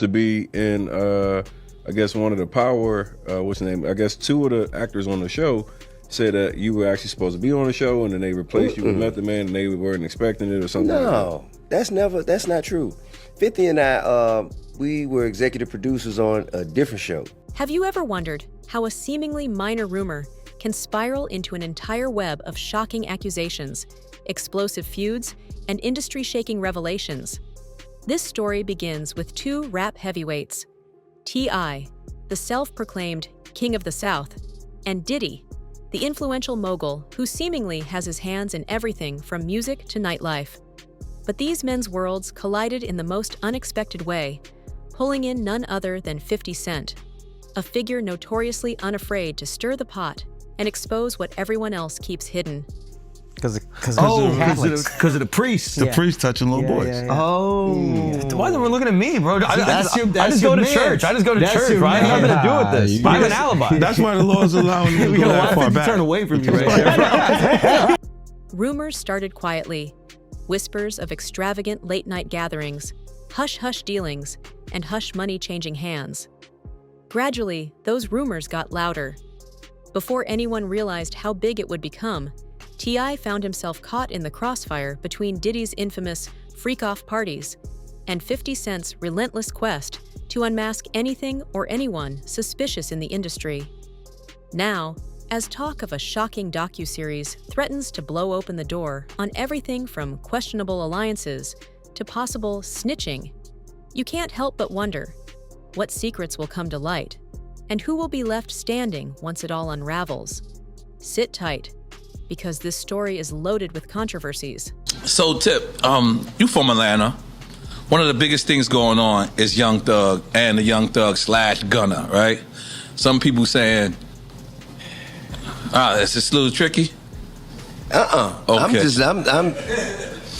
supposed to be in, I guess one of the Power, what's the name? I guess two of the actors on the show said that you were actually supposed to be on the show, and then they replaced you with Method Man, and they weren't expecting it or something. No, that's not true. 50 and I, we were executive producers on a different show. Have you ever wondered how a seemingly minor rumor can spiral into an entire web of shocking accusations, explosive feuds, and industry-shaking revelations? This story begins with two rap heavyweights, T.I, the self-proclaimed King of the South, and Diddy, the influential mogul who seemingly has his hands in everything from music to nightlife. But these men's worlds collided in the most unexpected way, pulling in none other than 50 Cent, a figure notoriously unafraid to stir the pot and expose what everyone else keeps hidden. Because of the priest. The priest touching little boys. Oh. Why are they looking at me, bro? I just go to church. I just go to That's church, your right? man. Nothing to do with this. I have an alibi. That's why the law is allowing you to go that far back. Turn away from you right there. Rumors started quietly. Whispers of extravagant late-night gatherings, hush-hush dealings, and hush money changing hands. Gradually, those rumors got louder. Before anyone realized how big it would become, T.I found himself caught in the crossfire between Diddy's infamous freak-off parties and 50 Cent's relentless quest to unmask anything or anyone suspicious in the industry. Now, as talk of a shocking docu-series threatens to blow open the door on everything from questionable alliances to possible snitching, you can't help but wonder what secrets will come to light and who will be left standing once it all unravels. Sit tight, because this story is loaded with controversies. So Tip, you from Atlanta. One of the biggest things going on is Young Thug and the Young Thug / Gunna, right? Some people saying, it's just a little tricky. Okay.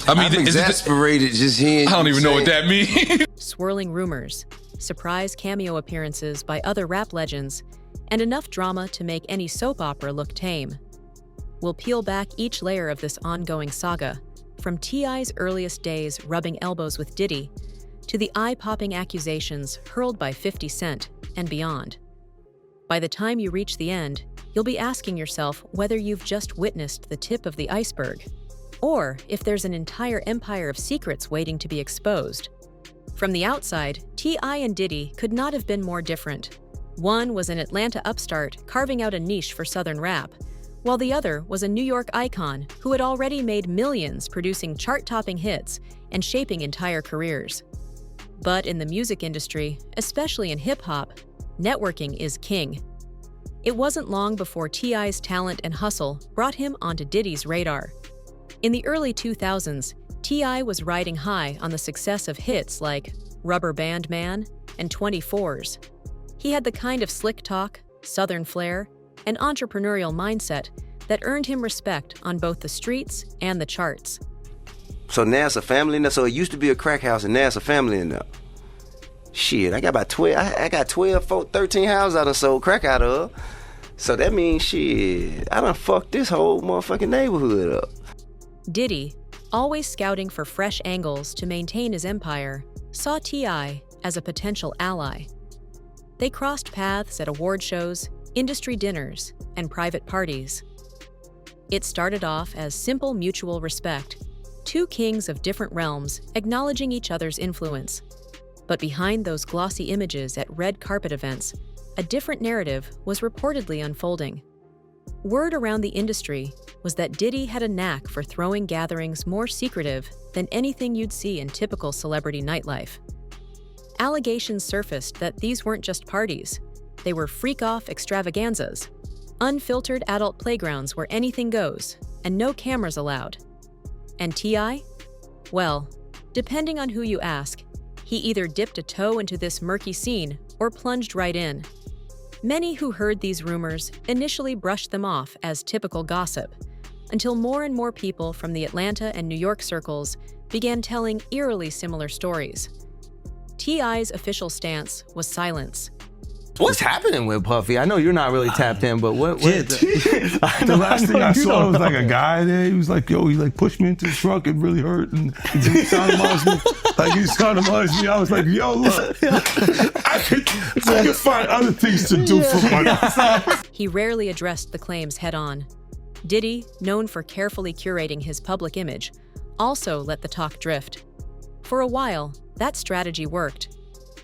I'm exasperated just hearing. I don't even know what that means. Swirling rumors, surprise cameo appearances by other rap legends, and enough drama to make any soap opera look tame. We'll peel back each layer of this ongoing saga, from T.I.'s earliest days rubbing elbows with Diddy, to the eye-popping accusations hurled by 50 Cent and beyond. By the time you reach the end, you'll be asking yourself whether you've just witnessed the tip of the iceberg, or if there's an entire empire of secrets waiting to be exposed. From the outside, T.I and Diddy could not have been more different. One was an Atlanta upstart carving out a niche for Southern rap, while the other was a New York icon who had already made millions producing chart-topping hits and shaping entire careers. But in the music industry, especially in hip-hop, networking is king. It wasn't long before T.I.'s talent and hustle brought him onto Diddy's radar. In the early 2000s, T.I was riding high on the success of hits like Rubber Band Man and 24s. He had the kind of slick talk, Southern flair, and entrepreneurial mindset that earned him respect on both the streets and the charts. So now it's a family now. So it used to be a crack house, and now it's a family in there. Shit, I got about 12. I got 13 houses I done sold crack out of. So that means shit, I done fucked this whole motherfucking neighborhood up. Diddy, always scouting for fresh angles to maintain his empire, saw T.I as a potential ally. They crossed paths at award shows, industry dinners, and private parties. It started off as simple mutual respect, two kings of different realms acknowledging each other's influence. But behind those glossy images at red carpet events, a different narrative was reportedly unfolding. Word around the industry was that Diddy had a knack for throwing gatherings more secretive than anything you'd see in typical celebrity nightlife. Allegations surfaced that these weren't just parties. They were freak-off extravaganzas, unfiltered adult playgrounds where anything goes, and no cameras allowed. And T.I? Well, depending on who you ask, he either dipped a toe into this murky scene or plunged right in. Many who heard these rumors initially brushed them off as typical gossip, until more and more people from the Atlanta and New York circles began telling eerily similar stories. T.I.'s official stance was silence. What's happening with Puffy? I know you're not really tapped in, but what The last thing I saw was like a guy there. He was like, yo, he like pushed me into the trunk. It really hurt. And he sounded me. Like he sounded me. I was like, yo, look, I could find other things to do for money. He rarely addressed the claims head-on. Diddy, known for carefully curating his public image, also let the talk drift. For a while, that strategy worked.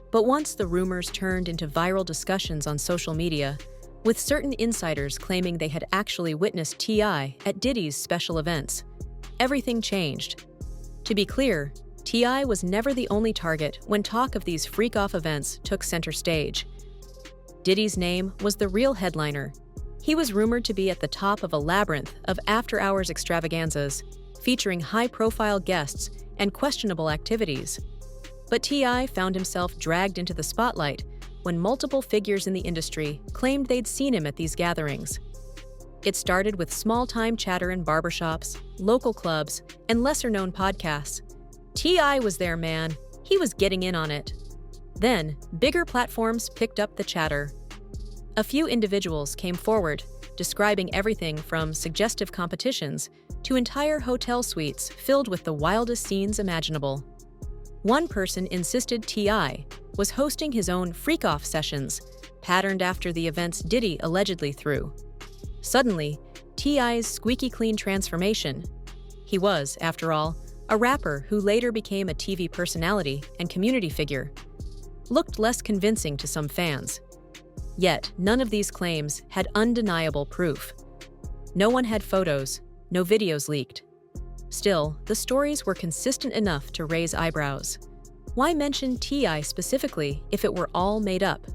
But once the rumors turned into viral discussions on social media, with certain insiders claiming they had actually witnessed T.I. at Diddy's special events, everything changed. To be clear, T.I. was never the only target when talk of these freak-off events took center stage. Diddy's name was the real headliner. He was rumored to be at the top of a labyrinth of after-hours extravaganzas, featuring high-profile guests and questionable activities. But T.I. found himself dragged into the spotlight when multiple figures in the industry claimed they'd seen him at these gatherings. It started with small-time chatter in barbershops, local clubs, and lesser-known podcasts. T.I. was there, man. He was getting in on it. Then, bigger platforms picked up the chatter. A few individuals came forward, describing everything from suggestive competitions to entire hotel suites filled with the wildest scenes imaginable. One person insisted T.I. was hosting his own freak-off sessions, patterned after the events Diddy allegedly threw. Suddenly, T.I.'s squeaky clean transformation — he was, after all, a rapper who later became a TV personality and community figure — looked less convincing to some fans. Yet, none of these claims had undeniable proof. No one had photos, no videos leaked. Still, the stories were consistent enough to raise eyebrows. Why mention T.I. specifically if it were all made up?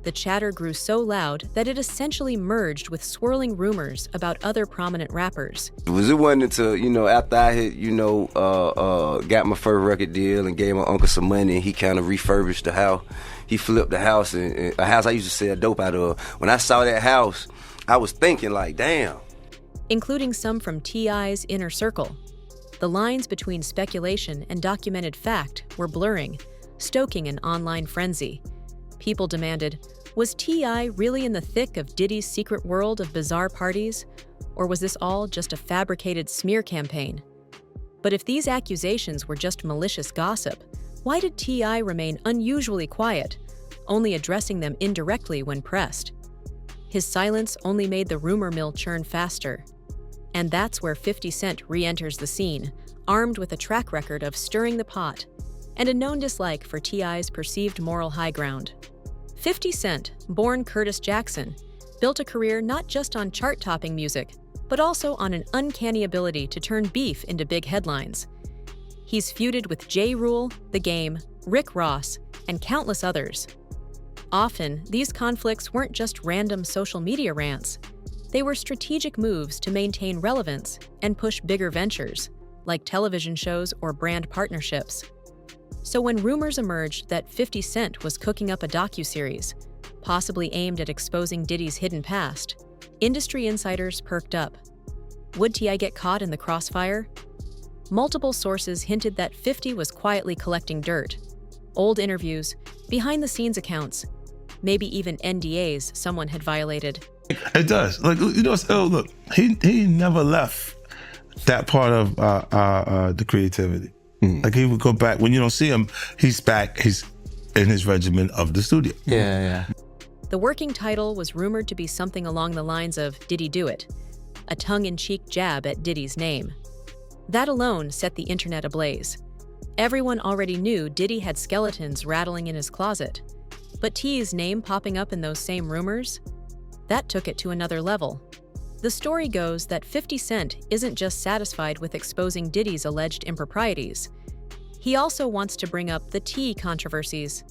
The chatter grew so loud that it essentially merged with swirling rumors about other prominent rappers. It wasn't until, after I had, got my first record deal and gave my uncle some money, and he kind of refurbished the house. He flipped the house, and a house I used to sell dope out of. When I saw that house, I was thinking like, damn. Including some from T.I.'s inner circle. The lines between speculation and documented fact were blurring, stoking an online frenzy. People demanded, was T.I. really in the thick of Diddy's secret world of bizarre parties? Or was this all just a fabricated smear campaign? But if these accusations were just malicious gossip, why did T.I. remain unusually quiet, only addressing them indirectly when pressed? His silence only made the rumor mill churn faster. And that's where 50 Cent re-enters the scene, armed with a track record of stirring the pot and a known dislike for T.I.'s perceived moral high ground. 50 Cent, born Curtis Jackson, built a career not just on chart-topping music, but also on an uncanny ability to turn beef into big headlines. He's feuded with J. Rule, The Game, Rick Ross, and countless others. Often, these conflicts weren't just random social media rants. They were strategic moves to maintain relevance and push bigger ventures, like television shows or brand partnerships. So when rumors emerged that 50 Cent was cooking up a docu-series, possibly aimed at exposing Diddy's hidden past, industry insiders perked up. Would T.I. get caught in the crossfire? Multiple sources hinted that 50 was quietly collecting dirt. Old interviews, behind-the-scenes accounts, maybe even NDAs someone had violated. It does. Look, he never left that part of the creativity. Like he would go back. When you don't see him, he's back. He's in his regimen of the studio. Yeah. The working title was rumored to be something along the lines of Did He Do It? A tongue-in-cheek jab at Diddy's name. That alone set the internet ablaze. Everyone already knew Diddy had skeletons rattling in his closet. But T's name popping up in those same rumors? That took it to another level. The story goes that 50 Cent isn't just satisfied with exposing Diddy's alleged improprieties. He also wants to bring up the T controversies.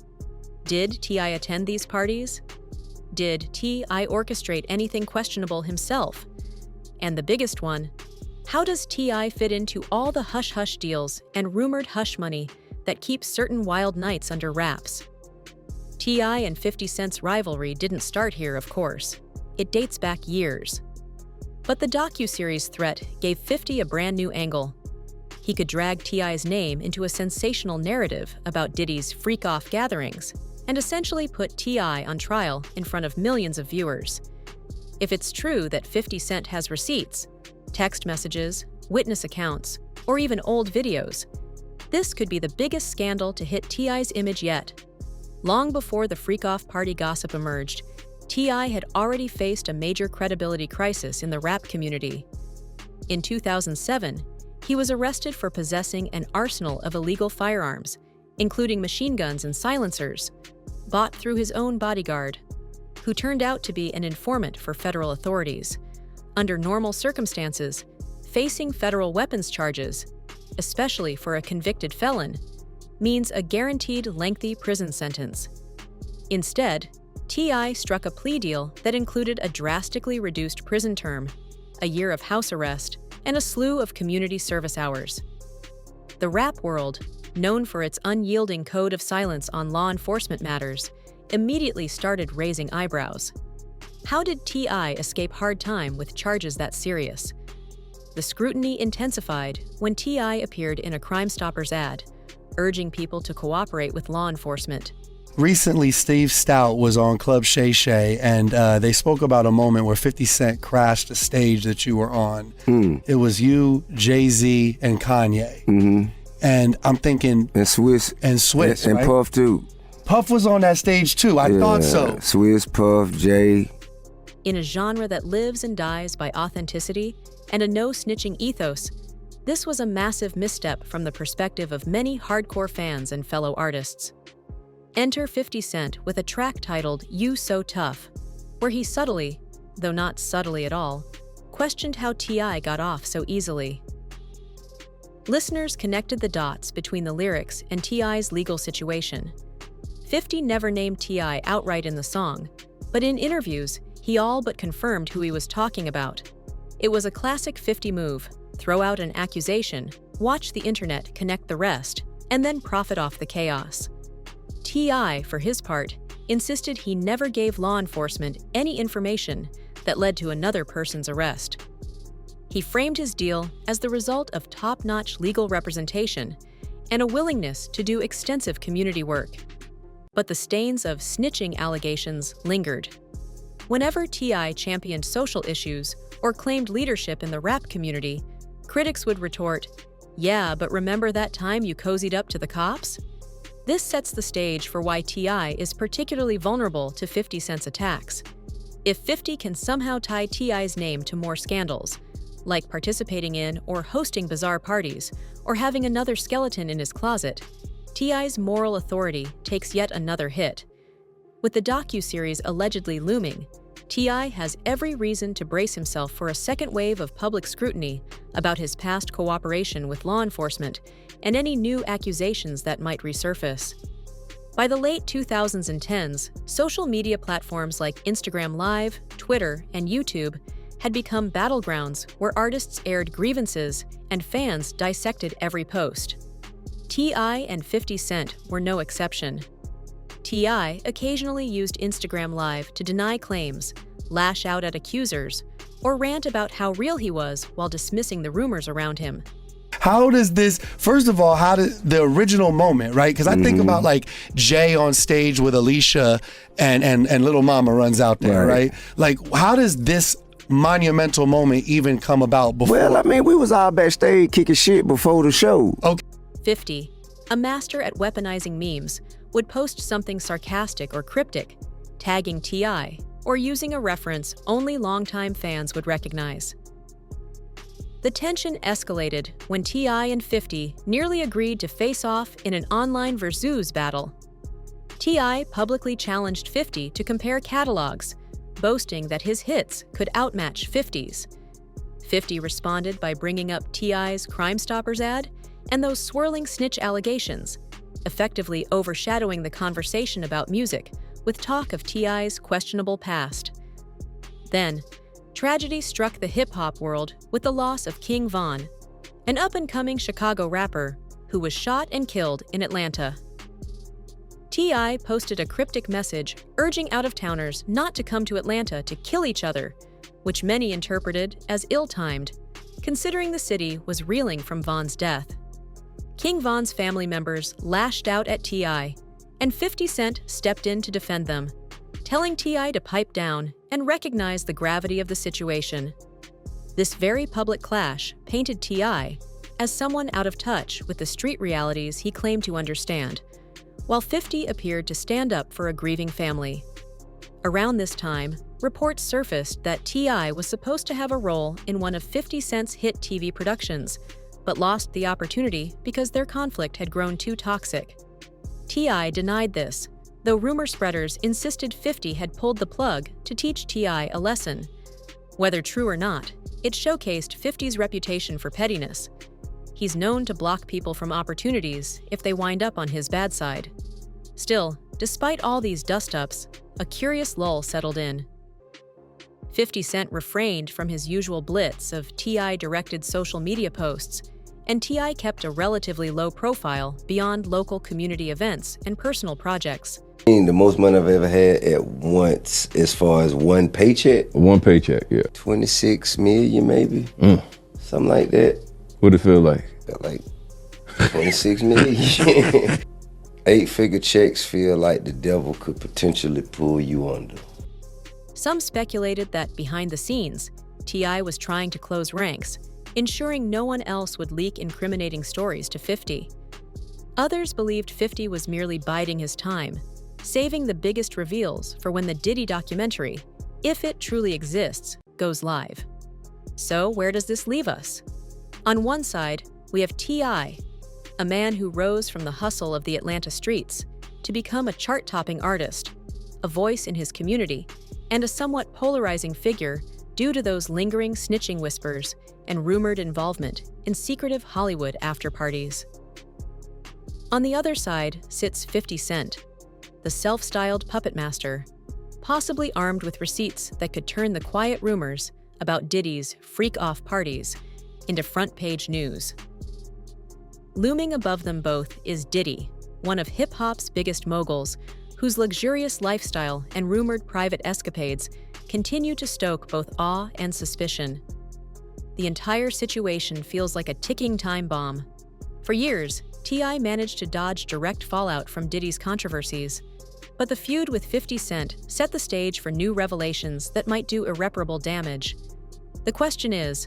Did T.I. attend these parties? Did T.I. orchestrate anything questionable himself? And the biggest one, how does T.I. fit into all the hush-hush deals and rumored hush money that keeps certain wild nights under wraps? T.I. and 50 Cent's rivalry didn't start here, of course. It dates back years. But the docu-series threat gave 50 a brand new angle. He could drag T.I.'s name into a sensational narrative about Diddy's freak-off gatherings, and essentially put T.I. on trial in front of millions of viewers. If it's true that 50 Cent has receipts, text messages, witness accounts, or even old videos, this could be the biggest scandal to hit T.I.'s image yet. Long before the freak-off party gossip emerged, T.I. had already faced a major credibility crisis in the rap community. In 2007, he was arrested for possessing an arsenal of illegal firearms, including machine guns and silencers, bought through his own bodyguard, who turned out to be an informant for federal authorities. Under normal circumstances, facing federal weapons charges, especially for a convicted felon, means a guaranteed lengthy prison sentence. Instead, T.I. struck a plea deal that included a drastically reduced prison term, a year of house arrest, and a slew of community service hours. The rap world, known for its unyielding code of silence on law enforcement matters, immediately started raising eyebrows. How did T.I. escape hard time with charges that serious? The scrutiny intensified when T.I. appeared in a Crime Stoppers ad, urging people to cooperate with law enforcement. Recently, Steve Stout was on Club Shay Shay, and they spoke about a moment where 50 Cent crashed the stage that you were on. It was you, Jay-Z, and Kanye. And I'm thinking... And Swiss. And Swiss, and right? Puff, too. Puff was on that stage, too. I thought so. Swiss, Puff, Jay. In a genre that lives and dies by authenticity and a no-snitching ethos, this was a massive misstep from the perspective of many hardcore fans and fellow artists. Enter 50 Cent with a track titled You So Tough, where he subtly, though not subtly at all, questioned how T.I. got off so easily. Listeners connected the dots between the lyrics and T.I.'s legal situation. 50 never named T.I. outright in the song, but in interviews, he all but confirmed who he was talking about. It was a classic 50 move: throw out an accusation, watch the internet connect the rest, and then profit off the chaos. T.I., for his part, insisted he never gave law enforcement any information that led to another person's arrest. He framed his deal as the result of top-notch legal representation and a willingness to do extensive community work. But the stains of snitching allegations lingered. Whenever T.I. championed social issues or claimed leadership in the rap community, critics would retort, "Yeah, but remember that time you cozied up to the cops?" This sets the stage for why T.I. is particularly vulnerable to 50 Cent's attacks. If 50 can somehow tie T.I.'s name to more scandals, like participating in or hosting bizarre parties, or having another skeleton in his closet, T.I.'s moral authority takes yet another hit. With the docu-series allegedly looming, T.I. has every reason to brace himself for a second wave of public scrutiny about his past cooperation with law enforcement and any new accusations that might resurface. By the late 2000s and 10s, social media platforms like Instagram Live, Twitter, and YouTube had become battlegrounds where artists aired grievances and fans dissected every post. T.I. and 50 Cent were no exception. T.I. occasionally used Instagram Live to deny claims, lash out at accusers, or rant about how real he was while dismissing the rumors around him. How does this, first of all, how did the original moment, right? Because I think about like Jay on stage with Alicia and Little Mama runs out there, right? Like, how does this monumental moment even come about before? Well, I mean, we was all backstage kicking shit before the show. Okay. 50, a master at weaponizing memes, would post something sarcastic or cryptic, tagging T.I., or using a reference only longtime fans would recognize. The tension escalated when T.I. and 50 nearly agreed to face off in an online versus battle. T.I. publicly challenged 50 to compare catalogs, boasting that his hits could outmatch 50's. 50 responded by bringing up T.I.'s Crime Stoppers ad and those swirling snitch allegations, effectively overshadowing the conversation about music with talk of T.I.'s questionable past. Then, tragedy struck the hip-hop world with the loss of King Von, an up-and-coming Chicago rapper who was shot and killed in Atlanta. T.I. posted a cryptic message urging out-of-towners not to come to Atlanta to kill each other, which many interpreted as ill-timed, considering the city was reeling from Von's death. King Von's family members lashed out at T.I., and 50 Cent stepped in to defend them, telling T.I. to pipe down and recognize the gravity of the situation. This very public clash painted T.I. as someone out of touch with the street realities he claimed to understand, while 50 appeared to stand up for a grieving family. Around this time, reports surfaced that T.I. was supposed to have a role in one of 50 Cent's hit TV productions, but lost the opportunity because their conflict had grown too toxic. T.I. denied this, though rumor spreaders insisted 50 had pulled the plug to teach T.I. a lesson. Whether true or not, it showcased 50's reputation for pettiness. He's known to block people from opportunities if they wind up on his bad side. Still, despite all these dust-ups, a curious lull settled in. 50 Cent refrained from his usual blitz of T.I.-directed social media posts, and T.I. kept a relatively low profile beyond local community events and personal projects. The most money I've ever had at once, as far as one paycheck. One paycheck, yeah. 26 million, maybe. Something like that. What'd it feel like? Felt like 26 million. 8-figure checks feel like the devil could potentially pull you under. Some speculated that behind the scenes, T.I. was trying to close ranks, ensuring no one else would leak incriminating stories to 50. Others believed 50 was merely biding his time, saving the biggest reveals for when the Diddy documentary, if it truly exists, goes live. So where does this leave us? On one side, we have T.I., a man who rose from the hustle of the Atlanta streets to become a chart-topping artist, a voice in his community, and a somewhat polarizing figure due to those lingering snitching whispers and rumored involvement in secretive Hollywood after-parties. On the other side sits 50 Cent, the self-styled puppet master, possibly armed with receipts that could turn the quiet rumors about Diddy's freak-off parties into front-page news. Looming above them both is Diddy, one of hip-hop's biggest moguls, whose luxurious lifestyle and rumored private escapades continue to stoke both awe and suspicion. The entire situation feels like a ticking time bomb. For years, T.I. managed to dodge direct fallout from Diddy's controversies, but the feud with 50 Cent set the stage for new revelations that might do irreparable damage. The question is,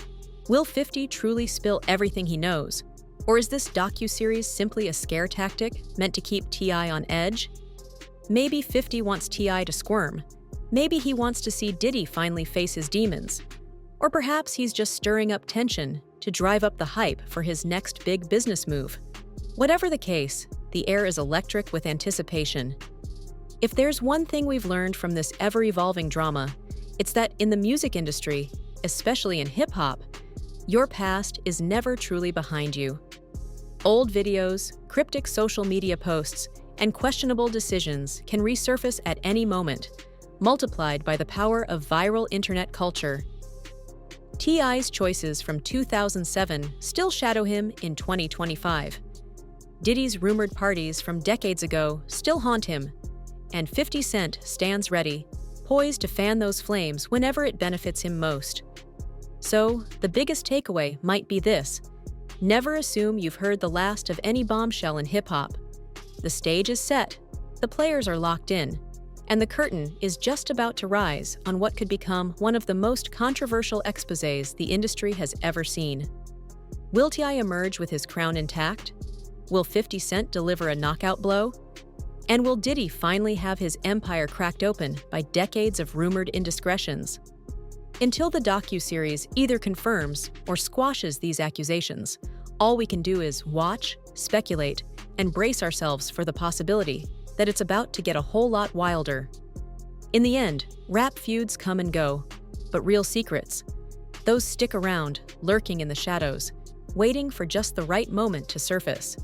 will 50 truly spill everything he knows? Or is this docu-series simply a scare tactic meant to keep T.I. on edge? Maybe 50 wants T.I. to squirm. Maybe he wants to see Diddy finally face his demons. Or perhaps he's just stirring up tension to drive up the hype for his next big business move. Whatever the case, the air is electric with anticipation. If there's one thing we've learned from this ever-evolving drama, it's that in the music industry, especially in hip-hop, your past is never truly behind you. Old videos, cryptic social media posts, and questionable decisions can resurface at any moment, multiplied by the power of viral internet culture. T.I.'s choices from 2007 still shadow him in 2025. Diddy's rumored parties from decades ago still haunt him, and 50 Cent stands ready, poised to fan those flames whenever it benefits him most. So, the biggest takeaway might be this: never assume you've heard the last of any bombshell in hip-hop. The stage is set, the players are locked in, and the curtain is just about to rise on what could become one of the most controversial exposés the industry has ever seen. Will T.I. emerge with his crown intact? Will 50 Cent deliver a knockout blow? And will Diddy finally have his empire cracked open by decades of rumored indiscretions? Until the docu-series either confirms or squashes these accusations, all we can do is watch, speculate, and brace ourselves for the possibility that it's about to get a whole lot wilder. In the end, rap feuds come and go, but real secrets, those stick around, lurking in the shadows, waiting for just the right moment to surface.